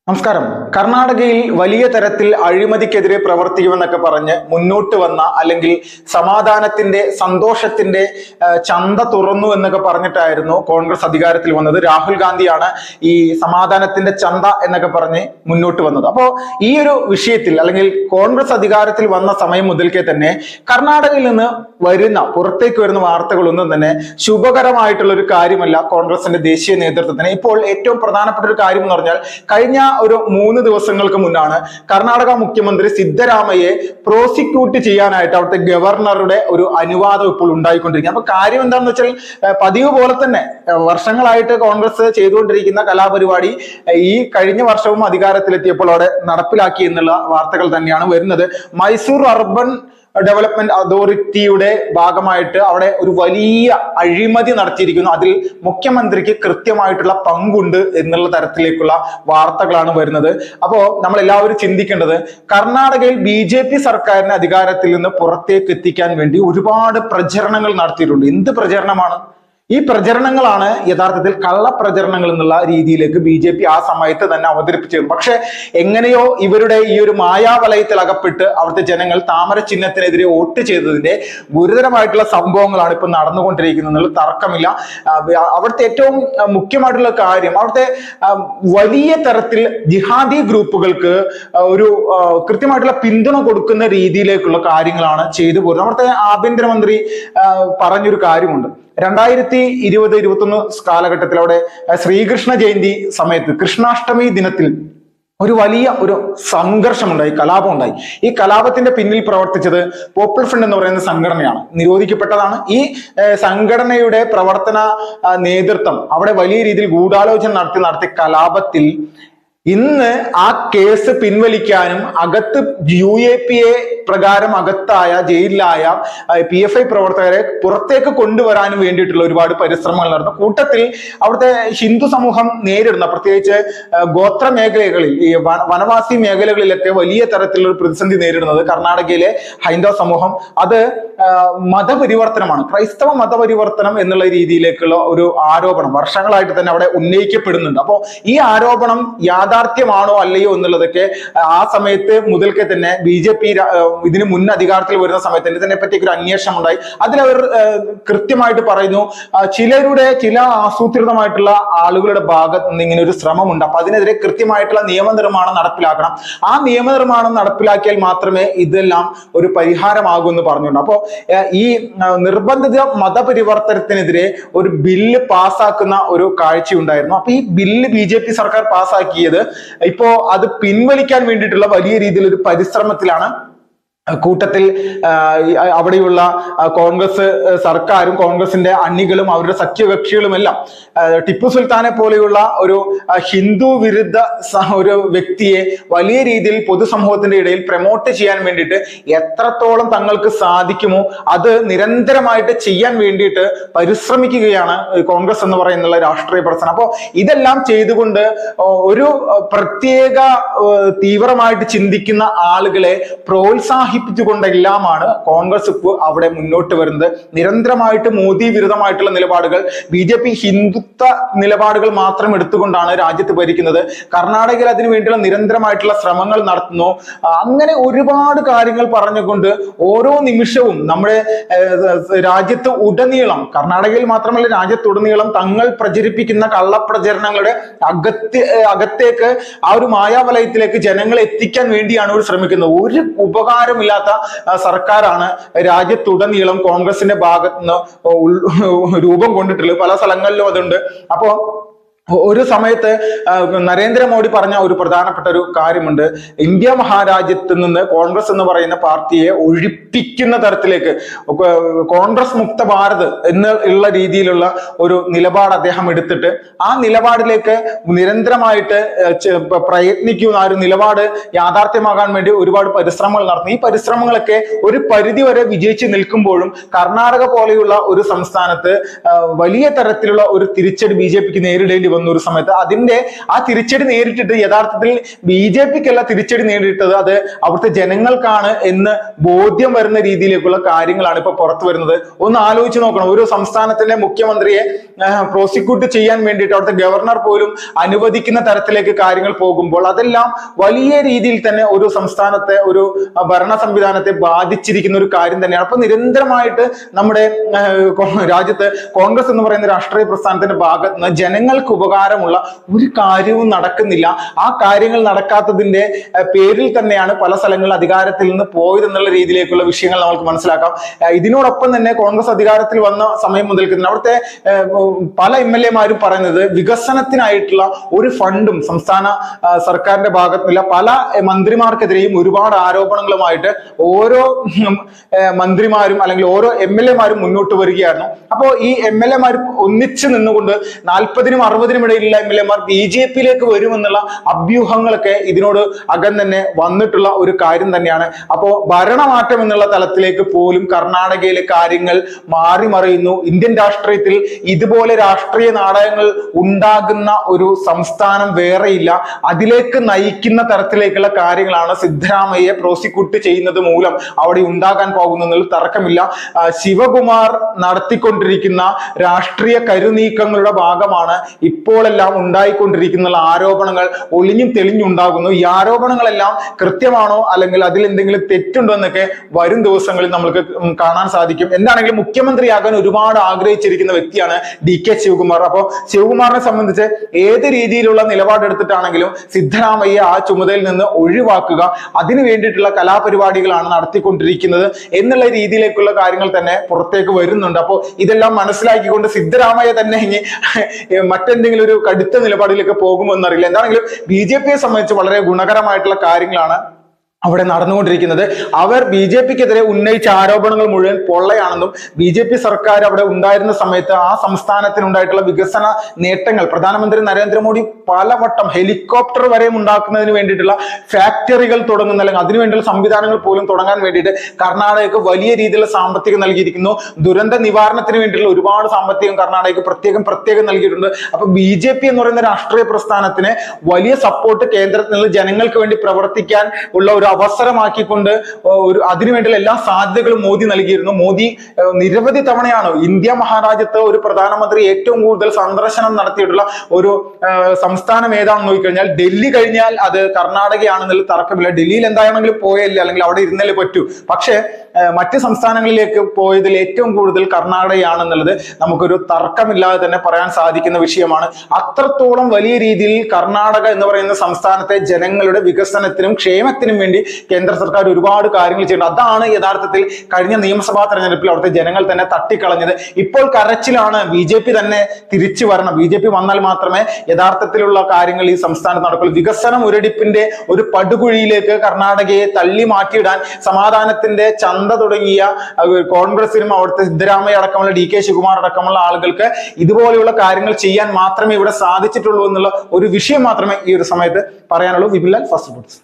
നമസ്കാരം. കർണാടകയിൽ വലിയ തരത്തിൽ അഴിമതിക്കെതിരെ പ്രവർത്തിക്കുമെന്നൊക്കെ പറഞ്ഞ് മുന്നോട്ട് വന്ന അല്ലെങ്കിൽ സമാധാനത്തിന്റെ സന്തോഷത്തിന്റെ ചന്ത തുറന്നു എന്നൊക്കെ പറഞ്ഞിട്ടായിരുന്നു കോൺഗ്രസ് അധികാരത്തിൽ വന്നത്. രാഹുൽ ഗാന്ധിയാണ് ഈ സമാധാനത്തിന്റെ ചന്ത എന്നൊക്കെ പറഞ്ഞ് മുന്നോട്ട് വന്നത്. അപ്പോ ഈ ഒരു വിഷയത്തിൽ അല്ലെങ്കിൽ കോൺഗ്രസ് അധികാരത്തിൽ വന്ന സമയം മുതൽക്കേ തന്നെ കർണാടകയിൽ നിന്ന് പുറത്തേക്ക് വരുന്ന വാർത്തകളൊന്നും തന്നെ ശുഭകരമായിട്ടുള്ള ഒരു കാര്യമല്ല കോൺഗ്രസിന്റെ ദേശീയ നേതൃത്വത്തിന്. ഇപ്പോൾ ഏറ്റവും പ്രധാനപ്പെട്ട ഒരു കാര്യം എന്ന് പറഞ്ഞാൽ കഴിഞ്ഞ ഒരു 3 ദിവസങ്ങൾക്ക് മുന്നാണ് കർണാടക മുഖ്യമന്ത്രി സിദ്ധരാമയ്യെ പ്രോസിക്യൂട്ട് ചെയ്യാനായിട്ട് അവിടുത്തെ ഗവർണറുടെ ഒരു അനുവാദം ഇപ്പോൾ ഉണ്ടായിക്കൊണ്ടിരിക്കുന്നത്. അപ്പൊ കാര്യം എന്താണെന്ന് വെച്ചാൽ പതിവ് പോലെ തന്നെ വർഷങ്ങളായിട്ട് കോൺഗ്രസ് ചെയ്തുകൊണ്ടിരിക്കുന്ന കലാപരിപാടി ഈ കഴിഞ്ഞ വർഷവും അധികാരത്തിലെത്തിയപ്പോൾ അവിടെ നടപ്പിലാക്കി എന്നുള്ള വാർത്തകൾ തന്നെയാണ് വരുന്നത്. മൈസൂർ അർബൻ ഡെവലപ്മെന്റ് അതോറിറ്റിയുടെ ഭാഗമായിട്ട് അവിടെ ഒരു വലിയ അഴിമതി നടത്തിയിരിക്കുന്നു. അതിൽ മുഖ്യമന്ത്രിക്ക് കൃത്യമായിട്ടുള്ള പങ്കുണ്ട് എന്നുള്ള തരത്തിലേക്കുള്ള വാർത്തകളാണ് വരുന്നത്. അപ്പോ നമ്മൾ എല്ലാവരും ചിന്തിക്കേണ്ടത്, കർണാടകയിൽ BJP സർക്കാരിനെ അധികാരത്തിൽ നിന്ന് പുറത്തേക്ക് എത്തിക്കാൻ വേണ്ടി ഒരുപാട് പ്രചരണങ്ങൾ നടത്തിയിട്ടുണ്ട്. എന്ത് പ്രചരണമാണ്? ഈ പ്രചരണങ്ങളാണ് യഥാർത്ഥത്തിൽ കള്ളപ്രചരണങ്ങൾ എന്നുള്ള രീതിയിലേക്ക് BJP ആ സമയത്ത് തന്നെ അവതരിപ്പിച്ചത്. പക്ഷെ എങ്ങനെയോ ഇവരുടെ ഈ ഒരു മായാവലയത്തിൽ അകപ്പെട്ട് അവിടുത്തെ ജനങ്ങൾ താമര ചിഹ്നത്തിനെതിരെ വോട്ട് ചെയ്തതിന്റെ ഗുരുതരമായിട്ടുള്ള സംഭവങ്ങളാണ് ഇപ്പൊ നടന്നുകൊണ്ടിരിക്കുന്നത് എന്നുള്ള തർക്കമില്ല. അവിടുത്തെ ഏറ്റവും മുഖ്യമായിട്ടുള്ള കാര്യം, അവിടുത്തെ വലിയ തരത്തിൽ ജിഹാദി ഗ്രൂപ്പുകൾക്ക് ഒരു കൃത്യമായിട്ടുള്ള പിന്തുണ കൊടുക്കുന്ന രീതിയിലേക്കുള്ള കാര്യങ്ങളാണ് ചെയ്തു പോരുന്നത്. അവിടുത്തെ ആഭ്യന്തരമന്ത്രി പറഞ്ഞൊരു കാര്യമുണ്ട്. 2020-21 കാലഘട്ടത്തിൽ അവിടെ ശ്രീകൃഷ്ണ ജയന്തി സമയത്ത് കൃഷ്ണാഷ്ടമി ദിനത്തിൽ ഒരു വലിയ സംഘർഷമുണ്ടായി, കലാപം ഉണ്ടായി. ഈ കലാപത്തിന്റെ പിന്നിൽ പ്രവർത്തിച്ചത് പോപ്പുലർ ഫ്രണ്ട് എന്ന് പറയുന്ന സംഘടനയാണ്. നിരോധിക്കപ്പെട്ടതാണ്. ഈ സംഘടനയുടെ പ്രവർത്തന നേതൃത്വം അവിടെ വലിയ രീതിയിൽ ഗൂഢാലോചന നടത്തിയ കലാപത്തിൽ ഇന്ന് ആ കേസ് പിൻവലിക്കാനും അകത്ത് UAPA പ്രകാരം അകത്തായ ജയിലിലായ PFI പ്രവർത്തകരെ പുറത്തേക്ക് കൊണ്ടുവരാനും വേണ്ടിയിട്ടുള്ള ഒരുപാട് പരിശ്രമങ്ങൾ നടന്നു. കൂട്ടത്തിൽ അവിടുത്തെ ഹിന്ദു സമൂഹം നേരിടുന്ന, പ്രത്യേകിച്ച് ഗോത്ര മേഖലകളിൽ, ഈ വനവാസി മേഖലകളിലൊക്കെ വലിയ തരത്തിലുള്ള ഒരു പ്രതിസന്ധി നേരിടുന്നത് കർണാടകയിലെ ഹൈന്ദവ സമൂഹം. അത് മതപരിവർത്തനമാണ്, ക്രൈസ്തവ മതപരിവർത്തനം എന്നുള്ള രീതിയിലേക്കുള്ള ഒരു ആരോപണം വർഷങ്ങളായിട്ട് തന്നെ അവിടെ ഉന്നയിക്കപ്പെടുന്നുണ്ട്. അപ്പോൾ ഈ ആരോപണം യാഥാർത്ഥ്യമാണോ അല്ലയോ എന്നുള്ളതൊക്കെ ആ സമയത്ത് മുതൽക്കേ തന്നെ BJP ഇതിന് മുൻ അധികാരത്തിൽ വരുന്ന സമയത്ത് ഇതിനെ പറ്റി ഒരു അന്വേഷണം ഉണ്ടായി. അതിലവർ കൃത്യമായിട്ട് പറയുന്നു, ചില ആസൂത്രിതമായിട്ടുള്ള ആളുകളുടെ ഭാഗത്ത് നിന്ന് ഇങ്ങനെ ഒരു ശ്രമമുണ്ട്. അപ്പൊ അതിനെതിരെ കൃത്യമായിട്ടുള്ള നിയമനിർമ്മാണം നടപ്പിലാക്കണം. ആ നിയമനിർമ്മാണം നടപ്പിലാക്കിയാൽ മാത്രമേ ഇതെല്ലാം ഒരു പരിഹാരമാകൂ എന്ന് പറഞ്ഞുകൊണ്ട്, അപ്പോ ഈ നിർബന്ധിത മതപരിവർത്തനത്തിനെതിരെ ഒരു ബില്ല് പാസ്സാക്കുന്ന ഒരു കാഴ്ചയുണ്ടായിരുന്നു. അപ്പൊ ഈ ബില്ല് BJP സർക്കാർ പാസ്സാക്കിയത് ഇപ്പോ അത് പിൻവലിക്കാൻ വേണ്ടിയിട്ടുള്ള വലിയ രീതിയിൽ ഒരു പരിശ്രമത്തിലാണ്. കൂട്ടത്തിൽ അവിടെയുള്ള കോൺഗ്രസ് സർക്കാരും കോൺഗ്രസിന്റെ അണികളും അവരുടെ സഖ്യകക്ഷികളുമെല്ലാം ടിപ്പു സുൽത്താനെ പോലെയുള്ള ഒരു ഹിന്ദു വിരുദ്ധ ഒരു വ്യക്തിയെ വലിയ രീതിയിൽ പൊതുസമൂഹത്തിന്റെ ഇടയിൽ പ്രൊമോട്ട് ചെയ്യാൻ വേണ്ടിയിട്ട് എത്രത്തോളം തങ്ങൾക്ക് സാധിക്കുമോ അത് നിരന്തരമായിട്ട് ചെയ്യാൻ വേണ്ടിയിട്ട് പരിശ്രമിക്കുകയാണ് കോൺഗ്രസ് എന്ന് പറയുന്ന രാഷ്ട്രീയ പ്രസ്ഥാനം. അപ്പോൾ ഇതെല്ലാം ചെയ്തുകൊണ്ട് ഒരു പ്രത്യേക തീവ്രമായിട്ട് ചിന്തിക്കുന്ന ആളുകളെ പ്രോത്സാഹിപ്പിച്ചുകൊണ്ടെല്ലാമാണ് കോൺഗ്രസ് ഇപ്പോൾ അവിടെ മുന്നോട്ട് വരുന്നത്. നിരന്തരമായിട്ട് മോദി വിരുദ്ധമായിട്ടുള്ള നിലപാടുകൾ, BJP ഹിന്ദുത്വ നിലപാടുകൾ മാത്രം എടുത്തുകൊണ്ടാണ് രാജ്യത്ത് ഭരിക്കുന്നത്. കർണാടകയിൽ അതിനു വേണ്ടിയുള്ള നിരന്തരമായിട്ടുള്ള ശ്രമങ്ങൾ നടത്തുന്നു. അങ്ങനെ ഒരുപാട് കാര്യങ്ങൾ പറഞ്ഞുകൊണ്ട് ഓരോ നിമിഷവും നമ്മുടെ രാജ്യത്ത് ഉടനീളം, കർണാടകയിൽ മാത്രമല്ല രാജ്യത്തുടനീളം തങ്ങൾ പ്രചരിപ്പിക്കുന്ന കള്ളപ്രചരണങ്ങളുടെ അകത്തേക്ക് ആ ഒരു മായാവലയത്തിലേക്ക് ജനങ്ങളെ എത്തിക്കാൻ വേണ്ടിയാണ് അവർ ശ്രമിക്കുന്നത്. ഒരു ഉപകാരമില്ലാത്ത സർക്കാരാണ് രാജ്യത്തുടനീളം കോൺഗ്രസിന്റെ ഭാഗത്ത് നിന്ന് രൂപം കൊണ്ടിട്ടുള്ളത്. പല സ്ഥലങ്ങളിലും അതുണ്ട്. അപ്പോ ഒരു സമയത്ത് നരേന്ദ്രമോദി പറഞ്ഞ ഒരു പ്രധാനപ്പെട്ട ഒരു കാര്യമുണ്ട്. ഇന്ത്യ മഹാരാജ്യത്ത് നിന്ന് കോൺഗ്രസ് എന്ന് പാർട്ടിയെ ഒഴിപ്പിക്കുന്ന തരത്തിലേക്ക് കോൺഗ്രസ് മുക്ത ഭാരത് എന്നുള്ള രീതിയിലുള്ള ഒരു നിലപാട് അദ്ദേഹം എടുത്തിട്ട് ആ നിലപാടിലേക്ക് നിരന്തരമായിട്ട് പ്രയത്നിക്കുന്ന ആ ഒരു നിലപാട് യാഥാർത്ഥ്യമാകാൻ വേണ്ടി ഒരുപാട് പരിശ്രമങ്ങൾ നടത്തുന്നു. ഈ പരിശ്രമങ്ങളൊക്കെ ഒരു പരിധി വരെ വിജയിച്ച് നിൽക്കുമ്പോഴും കർണാടക പോലെയുള്ള ഒരു സംസ്ഥാനത്ത് വലിയ തരത്തിലുള്ള ഒരു തിരിച്ചടി BJPക്ക് നേരിടേണ്ടി വന്ന ഒരു സമയത്ത് ആ തിരിച്ചടി നേരിട്ടിട്ട് യഥാർത്ഥത്തിൽ BJPക്കല്ല തിരിച്ചടി നേരിട്ടത്, അത് അവിടുത്തെ ജനങ്ങൾക്കാണ് എന്ന് ബോധ്യം വരുന്ന രീതിയിലേക്കുള്ള കാര്യങ്ങളാണ് ഇപ്പൊ പുറത്തു വരുന്നത്. ഒന്ന് ആലോചിച്ച് നോക്കണം, ഒരു സംസ്ഥാനത്തിന്റെ മുഖ്യമന്ത്രിയെ പ്രോസിക്യൂട്ട് ചെയ്യാൻ വേണ്ടിയിട്ട് അവിടുത്തെ ഗവർണർ പോലും അനുവദിക്കുന്ന തരത്തിലേക്ക് കാര്യങ്ങൾ പോകുമ്പോൾ അതെല്ലാം വലിയ രീതിയിൽ തന്നെ ഒരു സംസ്ഥാനത്തെ ഒരു ഭരണ സംവിധാനത്തെ ബാധിച്ചിരിക്കുന്ന ഒരു കാര്യം തന്നെയാണ്. അപ്പൊ നിരന്തരമായിട്ട് നമ്മുടെ രാജ്യത്ത് കോൺഗ്രസ് എന്ന് പറയുന്ന രാഷ്ട്രീയ പ്രസ്ഥാനത്തിന്റെ ഭാഗത്ത് നിന്ന് ജനങ്ങൾക്ക് ഉപകാരമുള്ള ഒരു കാര്യവും നടക്കുന്നില്ല. ആ കാര്യങ്ങൾ നടക്കാത്തതിന്റെ പേരിൽ തന്നെയാണ് പല സ്ഥലങ്ങളിൽ അധികാരത്തിൽ നിന്ന് പോയതെന്നുള്ള രീതിയിലേക്കുള്ള വിഷയങ്ങൾ നമുക്ക് മനസ്സിലാക്കാം. ഇതിനോടൊപ്പം തന്നെ കോൺഗ്രസ് അധികാരത്തിൽ വന്ന സമയം മുതൽക്ക് തന്നെ അവിടുത്തെ പല MLA-മാരും പറയുന്നത് വികസനത്തിനായിട്ടുള്ള ഒരു ഫണ്ടും സംസ്ഥാന സർക്കാരിന്റെ ഭാഗത്തുനിന്നില്ല. പല മന്ത്രിമാർക്കെതിരെയും ഒരുപാട് ആരോപണങ്ങളുമായിട്ട് ഓരോ മന്ത്രിമാരും അല്ലെങ്കിൽ ഓരോ MLA-മാരും മുന്നോട്ട് വരികയായിരുന്നു. അപ്പോൾ ഈ MLA-മാർ ഒന്നിച്ചു നിന്നുകൊണ്ട് 40-നും 60-നും ഇടയിലുള്ള MLA-മാർ BJPയിലേക്ക് വരുമെന്നുള്ള അഭ്യൂഹങ്ങളൊക്കെ ഇതിനോട് അകം തന്നെ വന്നിട്ടുള്ള ഒരു കാര്യം തന്നെയാണ്. അപ്പോൾ ഭരണമാറ്റം എന്നുള്ള തലത്തിലേക്ക് പോലും കർണാടകയിലെ കാര്യങ്ങൾ മാറി മറിയുന്നു. ഇന്ത്യൻ രാഷ്ട്രീയത്തിൽ ഇതുപോലെ രാഷ്ട്രീയ നാടകങ്ങൾ ഉണ്ടാകുന്ന ഒരു സംസ്ഥാനം വേറെയില്ല. അതിലേക്ക് നയിക്കുന്ന തരത്തിലേക്കുള്ള കാര്യങ്ങളാണ് സിദ്ധരാമയ്യെ പ്രോസിക്യൂട്ട് ചെയ്യുന്നത് മൂലം അവിടെ ഉണ്ടാകാൻ പോകുന്നതിൽ തർക്കമില്ല. ശിവകുമാർ നടത്തിക്കൊണ്ടിരിക്കുന്ന രാഷ്ട്രീയ കരുനീക്കങ്ങളുടെ ഭാഗമാണ് ഇപ്പോഴെല്ലാം ഉണ്ടായിക്കൊണ്ടിരിക്കുന്ന ആരോപണങ്ങൾ ഒളിഞ്ഞും തെളിഞ്ഞുണ്ടാകുന്നു. ഈ ആരോപണങ്ങളെല്ലാം കൃത്യമാണോ അല്ലെങ്കിൽ അതിൽ എന്തെങ്കിലും തെറ്റുണ്ടോ എന്നൊക്കെ വരും ദിവസങ്ങളിൽ നമുക്ക് കാണാൻ സാധിക്കും. എന്താണെങ്കിലും മുഖ്യമന്ത്രിയാകാൻ ഒരുപാട് ആഗ്രഹിച്ചിരിക്കുന്ന വ്യക്തിയാണ് DK ശിവകുമാർ. അപ്പോൾ ശിവകുമാറിനെ സംബന്ധിച്ച് ഏത് രീതിയിലുള്ള നിലപാടെടുത്തിട്ടാണെങ്കിലും സിദ്ധരാമയ്യ ആ ചുമതലയിൽ നിന്ന് ഒഴിവാക്കുക, അതിനു വേണ്ടിയിട്ടുള്ള കലാപരിപാടികളാണ് നടത്തിക്കൊണ്ടിരിക്കുന്നത് എന്നുള്ള രീതിയിലേക്കുള്ള കാര്യങ്ങൾ തന്നെ പുറത്തേക്ക് വരുന്നുണ്ട്. അപ്പോൾ ഇതെല്ലാം മനസ്സിലാക്കിക്കൊണ്ട് സിദ്ധരാമയ്യ തന്നെ ഇനി മറ്റെന്തെങ്കിലും ഒരു കടുത്ത നിലപാടിലേക്ക് പോകുമെന്നറിയില്ല. എന്താണെങ്കിലും BJPയെ സംബന്ധിച്ച് വളരെ ഗുണകരമായിട്ടുള്ള കാര്യങ്ങളാണ് അവിടെ നടന്നുകൊണ്ടിരിക്കുന്നത്. അവർ BJPക്കെതിരെ ഉന്നയിച്ച ആരോപണങ്ങൾ മുഴുവൻ പൊള്ളയാണെന്നും BJP സർക്കാർ അവിടെ ഉണ്ടായിരുന്ന സമയത്ത് ആ സംസ്ഥാനത്തിനുണ്ടായിട്ടുള്ള വികസന നേട്ടങ്ങൾ പ്രധാനമന്ത്രി നരേന്ദ്രമോദി പലവട്ടം ഹെലികോപ്റ്റർ വരെയും ഉണ്ടാക്കുന്നതിന് വേണ്ടിയിട്ടുള്ള ഫാക്ടറികൾ തുടങ്ങുന്ന അല്ലെങ്കിൽ അതിനുവേണ്ടിയുള്ള സംവിധാനങ്ങൾ പോലും തുടങ്ങാൻ വേണ്ടിയിട്ട് കർണാടകയ്ക്ക് വലിയ രീതിയിലുള്ള സാമ്പത്തികം നൽകിയിരിക്കുന്നു. ദുരന്ത നിവാരണത്തിന് വേണ്ടിയിട്ടുള്ള ഒരുപാട് സാമ്പത്തികം കർണാടകയ്ക്ക് പ്രത്യേകം നൽകിയിട്ടുണ്ട്. അപ്പൊ BJP എന്ന് പറയുന്ന രാഷ്ട്രീയ പ്രസ്ഥാനത്തിന് വലിയ സപ്പോർട്ട് കേന്ദ്രത്തിൽ നിന്ന് ജനങ്ങൾക്ക് വേണ്ടി പ്രവർത്തിക്കാൻ ഉള്ള ഒരു അവസരമാക്കിക്കൊണ്ട് അതിനുവേണ്ടിയുള്ള എല്ലാ സാധ്യതകളും മോദി നൽകിയിരുന്നു. മോദി നിരവധി തവണയാണ് ഇന്ത്യ മഹാരാജ്യത്ത് ഒരു പ്രധാനമന്ത്രി ഏറ്റവും കൂടുതൽ സന്ദർശനം നടത്തിയിട്ടുള്ള ഒരു സംസ്ഥാനം ഏതാണെന്ന് നോക്കിക്കഴിഞ്ഞാൽ ഡൽഹി കഴിഞ്ഞാൽ അത് കർണാടകയാണെന്നുള്ള തർക്കമില്ല. ഡൽഹിയിൽ എന്താണെങ്കിലും പോയല്ലേ അല്ലെങ്കിൽ അവിടെ ഇരുന്നല്ലേ പറ്റൂ. പക്ഷേ മറ്റ് സംസ്ഥാനങ്ങളിലേക്ക് പോയതിൽ ഏറ്റവും കൂടുതൽ കർണാടകയാണെന്നുള്ളത് നമുക്കൊരു തർക്കമില്ലാതെ തന്നെ പറയാൻ സാധിക്കുന്ന വിഷയമാണ്. അത്രത്തോളം വലിയ രീതിയിൽ കർണാടക എന്ന് പറയുന്ന സംസ്ഥാനത്തെ ജനങ്ങളുടെ വികസനത്തിനും ക്ഷേമത്തിനും വേണ്ടി കേന്ദ്ര സർക്കാർ ഒരുപാട് കാര്യങ്ങൾ ചെയ്യുന്നുണ്ട്. അതാണ് യഥാർത്ഥത്തിൽ കഴിഞ്ഞ നിയമസഭാ തെരഞ്ഞെടുപ്പിൽ അവിടുത്തെ ജനങ്ങൾ തന്നെ തട്ടിക്കളഞ്ഞത്. ഇപ്പോൾ കരച്ചിലാണ് BJP തന്നെ തിരിച്ചു വരണം, BJP വന്നാൽ മാത്രമേ യഥാർത്ഥത്തിലുള്ള കാര്യങ്ങൾ ഈ സംസ്ഥാനത്ത് നടക്കുള്ളൂ. വികസന മുരടിപ്പിന്റെ ഒരു പടുകുഴിയിലേക്ക് കർണാടകയെ തള്ളി മാറ്റിയിടാൻ സമാധാനത്തിന്റെ ചന്ത തുടങ്ങിയ കോൺഗ്രസിനും അവിടുത്തെ സിദ്ധരാമയ്യ അടക്കമുള്ള DK ശിവകുമാർ അടക്കമുള്ള ആളുകൾക്ക് ഇതുപോലെയുള്ള കാര്യങ്ങൾ ചെയ്യാൻ മാത്രമേ ഇവിടെ സാധിച്ചിട്ടുള്ളൂ എന്നുള്ള ഒരു വിഷയം മാത്രമേ ഈ ഒരു സമയത്ത് പറയാനുള്ളൂ. Vipin Lal, first reporters.